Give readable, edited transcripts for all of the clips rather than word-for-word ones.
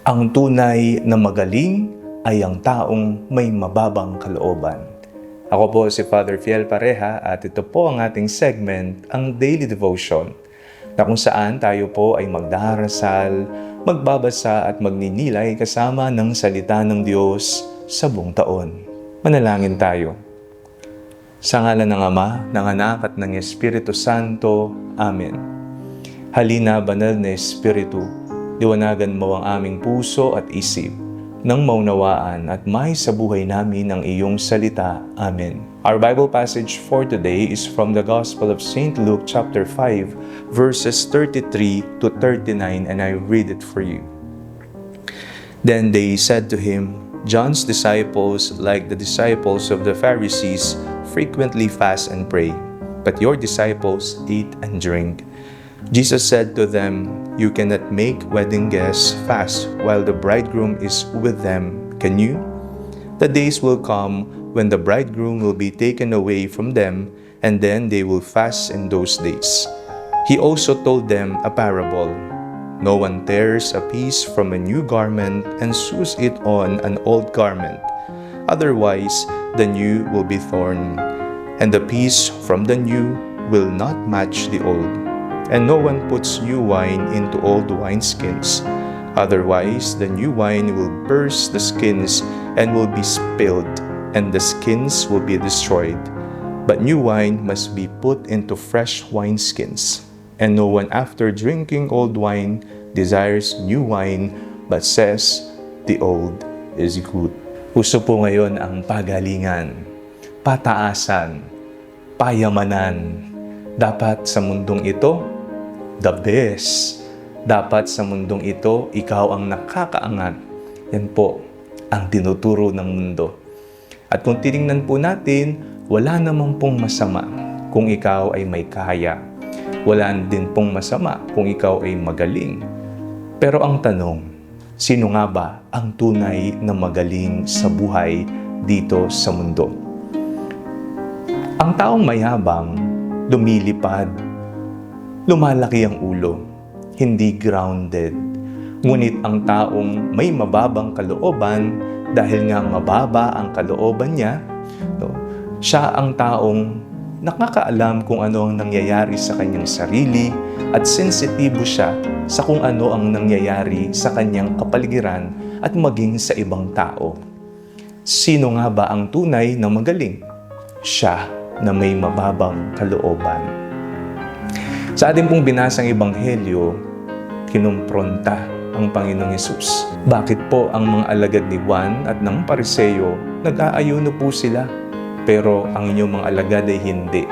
Ang tunay na magaling ay ang taong may mababang kalooban. Ako po si Father Fiel Pareha at ito po ang ating segment, ang Daily Devotion, na kung saan tayo po ay magdarasal, magbabasa at magninilay kasama ng salita ng Diyos sa buong taon. Manalangin tayo. Sa ngalan ng Ama, ng Anak at ng Espiritu Santo. Amen. Halina, banal na Espiritu, liwanagan mo ang aming puso at isip nang maunawaan at may sa buhay namin ang iyong salita. Amen. Our Bible passage for today is from the Gospel of St. Luke chapter 5, verses 33 to 39, and I read it for you. Then they said to him, John's disciples, like the disciples of the Pharisees, frequently fast and pray, but your disciples eat and drink. Jesus said to them, You cannot make wedding guests fast while the bridegroom is with them, can you? The days will come when the bridegroom will be taken away from them, and then they will fast in those days. He also told them a parable. No one tears a piece from a new garment and sews it on an old garment. Otherwise, the new will be torn, and the piece from the new will not match the old. And no one puts new wine into old wineskins. Otherwise, the new wine will burst the skins and will be spilled, and the skins will be destroyed. But new wine must be put into fresh wineskins. And no one after drinking old wine desires new wine, but says, The old is good. Uso po ngayon ang pagalingan, pataasan, payamanan. Dapat sa mundong ito, the best. Dapat sa mundong ito, ikaw ang nakakaangat. Yan po ang tinuturo ng mundo. At kung tinignan po natin, wala namang pong masama kung ikaw ay may kaya. Wala din pong masama kung ikaw ay magaling. Pero ang tanong, sino nga ba ang tunay na magaling sa buhay dito sa mundo? Ang taong mayabang, lumilipad, lumalaki ang ulo, hindi grounded. Ngunit ang taong may mababang kalooban, dahil nga mababa ang kalooban niya, siya ang taong nakakaalam kung ano ang nangyayari sa kanyang sarili at sensitibo siya sa kung ano ang nangyayari sa kanyang kapaligiran at maging sa ibang tao. Sino nga ba ang tunay na magaling? Siya na may mababang kalooban. Sa ating pong binasang Ebanghelyo, kinumpronta ang Panginoong Hesus. Bakit po ang mga alagad ni Juan at ng Pariseo nag-aayuno po sila, pero ang inyong mga alagad ay hindi?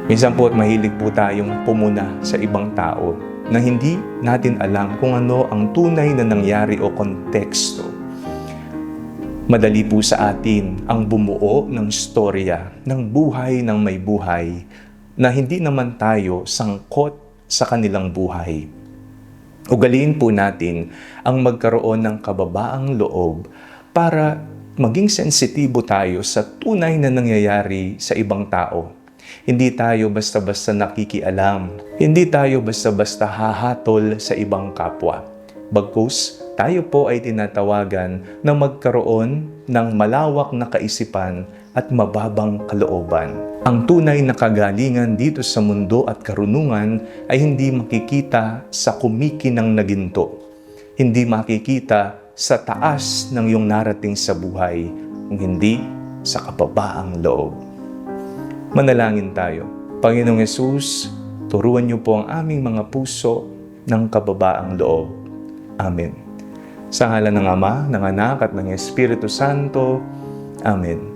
Minsan po at mahilig po tayong pumuna sa ibang tao na hindi natin alam kung ano ang tunay na nangyari o konteksto. Madali po sa atin ang bumuo ng storya, ng buhay ng may buhay, na hindi naman tayo sangkot sa kanilang buhay. Ugaliin po natin ang magkaroon ng kababaang loob para maging sensitibo tayo sa tunay na nangyayari sa ibang tao. Hindi tayo basta-basta nakikialam. Hindi tayo basta-basta hahatol sa ibang kapwa. Bagkus, tayo po ay tinatawagan na magkaroon ng malawak na kaisipan at mababang kalooban. Ang tunay na kagalingan dito sa mundo at karunungan ay hindi makikita sa kumikinang na ginto. Hindi makikita sa taas ng iyong narating sa buhay, kung hindi sa kababaang loob. Manalangin tayo. Panginoong Hesus, turuan niyo po ang aming mga puso ng kababaang loob. Amen. Sa ngalan ng Ama, ng Anak at ng Espiritu Santo. Amen.